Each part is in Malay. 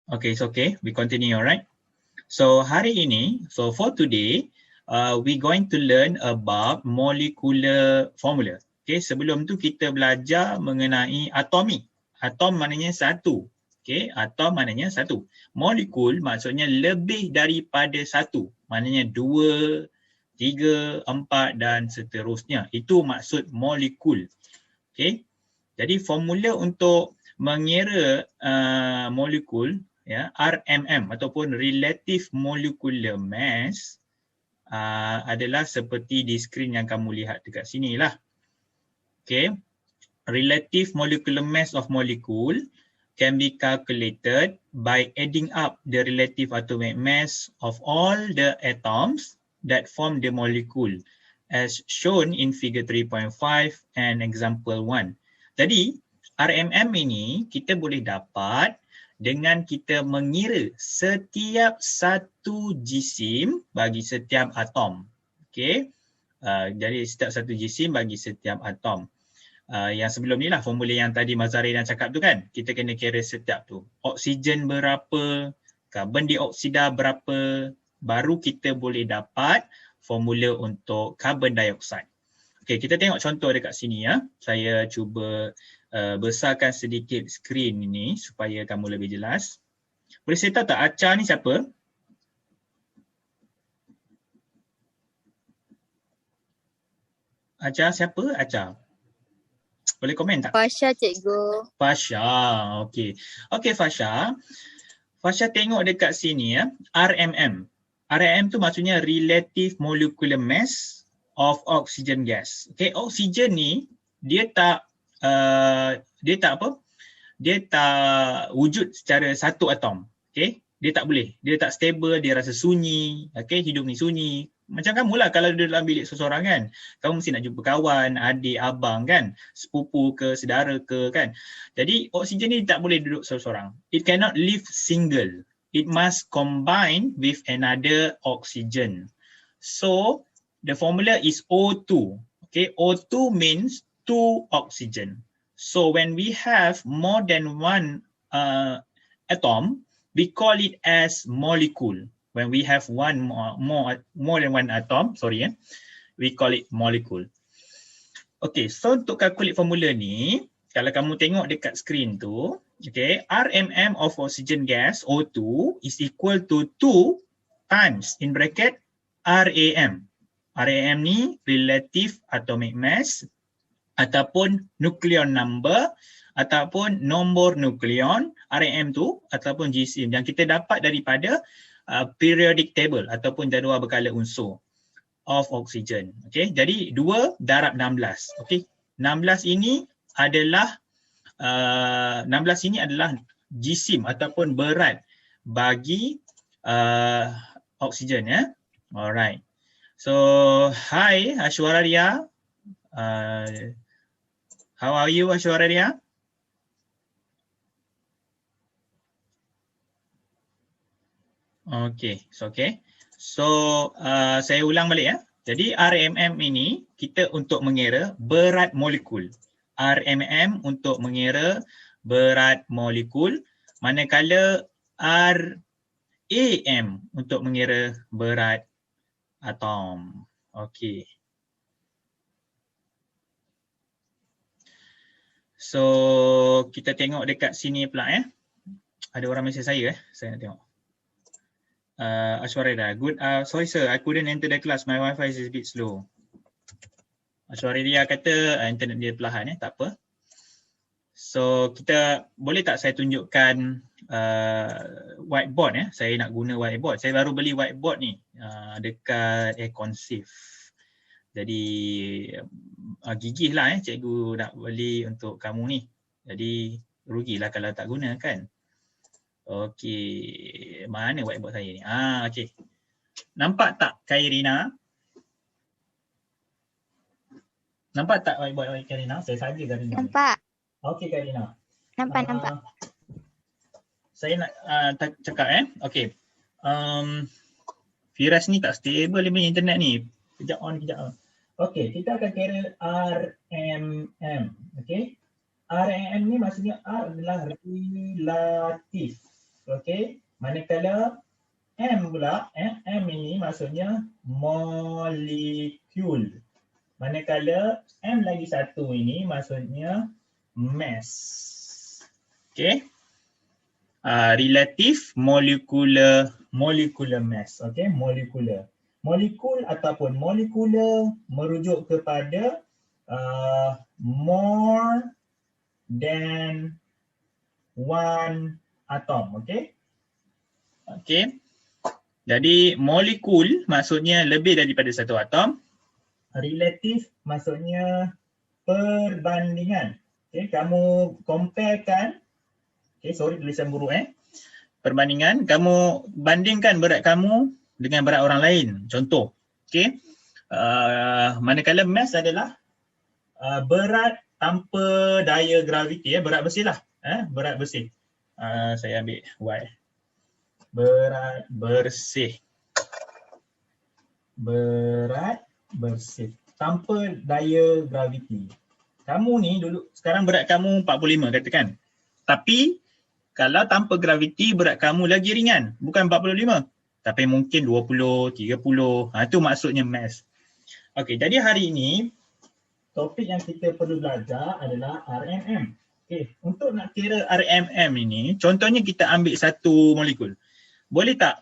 Okay, it's okay. We continue, alright? So hari ini, so for today, we going to learn about molecular formula. Okay, sebelum tu kita belajar mengenai atomic. Atom maknanya satu. Okay, atom maknanya satu. Molekul maksudnya lebih daripada satu. Maknanya 2, 3, 4 dan seterusnya. Itu maksud molekul. Okay, jadi formula untuk mengira molekul, ya, RMM ataupun Relative Molecular Mass adalah seperti di skrin yang kamu lihat dekat sini lah. Okay. Relative Molecular Mass of molecule can be calculated by adding up the relative atomic mass of all the atoms that form the molecule as shown in figure 3.5 and example 1. Jadi RMM ini kita boleh dapat dengan kita mengira setiap satu jisim bagi setiap atom. Okey. Jadi setiap satu jisim bagi setiap atom. Yang sebelum ni lah formula yang tadi Mazari dah cakap tu kan. Kita kena kira setiap tu. Oksigen berapa, karbon dioksida berapa, baru kita boleh dapat formula untuk karbon dioksida. Okey, kita tengok contoh dekat sini ya. Saya cuba besarkan sedikit skrin ini supaya kamu lebih jelas. Boleh saya tahu tak Acar ni siapa? Acar siapa? Acar. Boleh komen tak? Fasha, cikgu. Fasha, okey. Okey Fasha. Fasha tengok dekat sini ya, RMM. RMM tu maksudnya Relative Molecular Mass of Oxygen Gas. Okey, oksigen ni dia tak wujud secara satu atom. Okey, dia tak boleh. Dia tak stable, dia rasa sunyi. Okey, hidup ni sunyi. Macam kamu lah kalau duduk dalam bilik seseorang kan. Kamu mesti nak jumpa kawan, adik, abang kan. Sepupu ke, saudara ke kan. Jadi oksigen ni tak boleh duduk seorang-seorang. It cannot live single. It must combine with another oxygen. So the formula is O2. Okay, O2 means 2 oxygen. So when we have more than one atom, we call it as molecule. When we have more than one atom, we call it molecule. Okay, so untuk calculate formula ni, kalau kamu tengok dekat skrin tu, okay, RMM of oxygen gas O2 is equal to 2 times in bracket RAM. RAM ni relative atomic mass ataupun nukleon number ataupun nombor nukleon RAM tu ataupun jisim yang kita dapat daripada periodic table ataupun jadual berkala unsur of oxygen. Okey, jadi 2 darab 16. Okey, 16 ini adalah jisim ataupun berat bagi oksigen ya. Alright. So, hi Ashwarya. How are you Ashwarya? Okay, so okay. So saya ulang balik ya. Jadi RMM ini kita untuk mengira berat molekul. RMM untuk mengira berat molekul, manakala RAM untuk mengira berat atom. Okey. So kita tengok dekat sini pula ya. Ada orang mesej saya saya nak tengok. Ashwarya, good. Sorry sir, I couldn't enter the class. My Wi-Fi is a bit slow. Ashwarya kata internet dia perlahan tak apa. So kita boleh tak saya tunjukkan whiteboard ya. Saya nak guna whiteboard. Saya baru beli whiteboard ni dekat Aircon Safe. Jadi gigih lah cikgu nak beli untuk kamu ni. Jadi rugilah kalau tak guna kan. Okey, mana whiteboard saya ni? Okey. Nampak tak Kairina? Nampak tak whiteboard Kairina? Saya saja Kairina. Nampak. Okey Kairina. Nampak. Saya nak cakap Okey. Firas ni tak stable dia punya internet ni. Kejap on, kejap on. Okey, kita akan kira RMM. Okey. RMM ni maksudnya R adalah relatif. Okay, manakala M pula, M ini maksudnya molekul. Manakala M lagi satu ini maksudnya mass. Okay. Relatif molecular mass. Okay, molecular. Molekul ataupun molekular merujuk kepada more than one atom. Okay. Okay. Jadi molekul maksudnya lebih daripada satu atom. Relatif maksudnya perbandingan. Okay, kamu comparekan. Okay, sorry tulisan buruk perbandingan, kamu bandingkan berat kamu dengan berat orang lain. Contoh. Okay. Manakala mass adalah berat tanpa daya graviti, berat bersih lah. Berat bersih. Saya ambil Y. Berat bersih. Berat bersih. Tanpa daya graviti. Kamu ni dulu, sekarang berat kamu 45 katakan. Tapi kalau tanpa graviti berat kamu lagi ringan. Bukan 45. Tapi mungkin 20, 30. Itu maksudnya mass. Okey, jadi hari ini topik yang kita perlu belajar adalah RMM. Okey, untuk nak kira RMM ini, contohnya kita ambil satu molekul. Boleh tak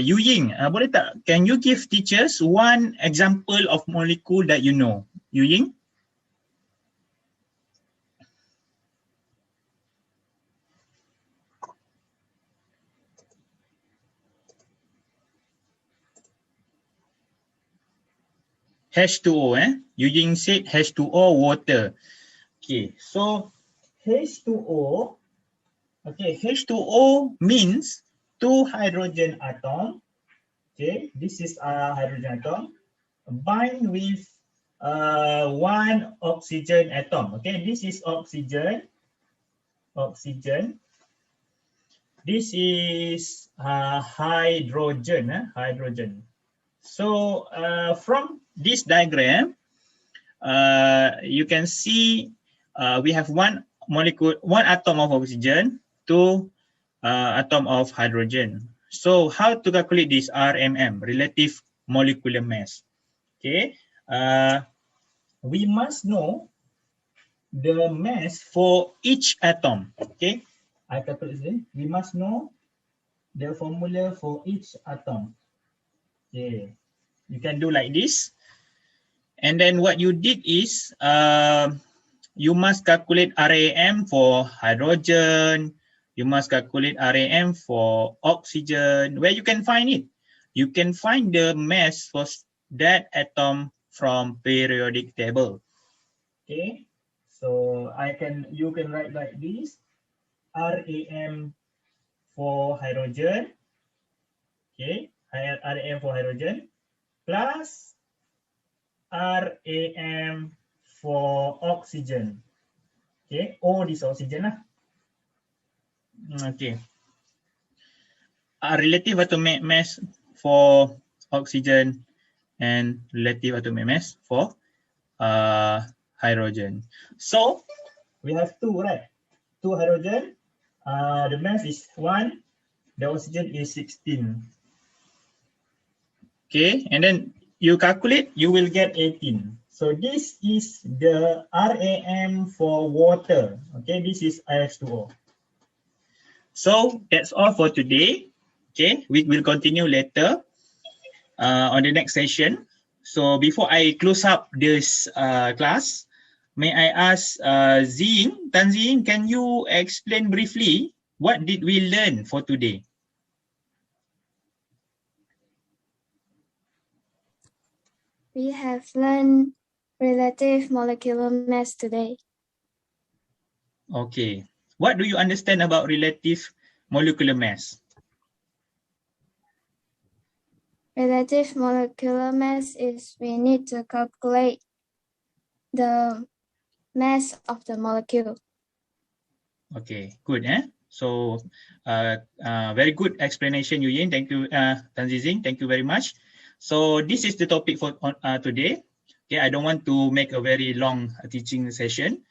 Yu Ying, boleh tak can you give teachers one example of molecule that you know? Yu Ying? H2O, Yu Ying said H2O, water. Okay, so H2O, okay, H2O means two hydrogen atom. Okay, this is a hydrogen atom bind with one oxygen atom. Okay, this is oxygen. Oxygen. This is hydrogen. Hydrogen. So from this diagram, you can see we have one molecule, one atom of oxygen, two atom of hydrogen. So how to calculate this RMM, relative molecular mass? Okay, we must know the mass for each atom. Okay, I calculate this. We must know the formula for each atom. Okay, you can do like this. And then what you did is you must calculate RAM for hydrogen. You must calculate RAM for oxygen. Where you can find it? You can find the mass for that atom from periodic table. Okay, so you can write like this: RAM for hydrogen. Okay, RAM for hydrogen plus RAM for oxygen. Okay, O this oxygen lah. Okay. Relative atomic mass for oxygen and relative atomic mass for hydrogen. So we have two, right? Two hydrogen. The mass is 1. The oxygen is 16. Okay, and then you calculate, you will get 18. So this is the RAM for water. Okay, this is H2O. So that's all for today. Okay, we will continue later on the next session. So before I close up this class, may I ask Zing, Tan Zing, can you explain briefly what did we learn for today? We have learned relative molecular mass today. Okay. What do you understand about relative molecular mass? Relative molecular mass is we need to calculate the mass of the molecule. Okay, good. So very good explanation, Yu Yin. Thank you, Tan Zizing. Thank you very much. So this is the topic for today. Okay, I don't want to make a very long teaching session.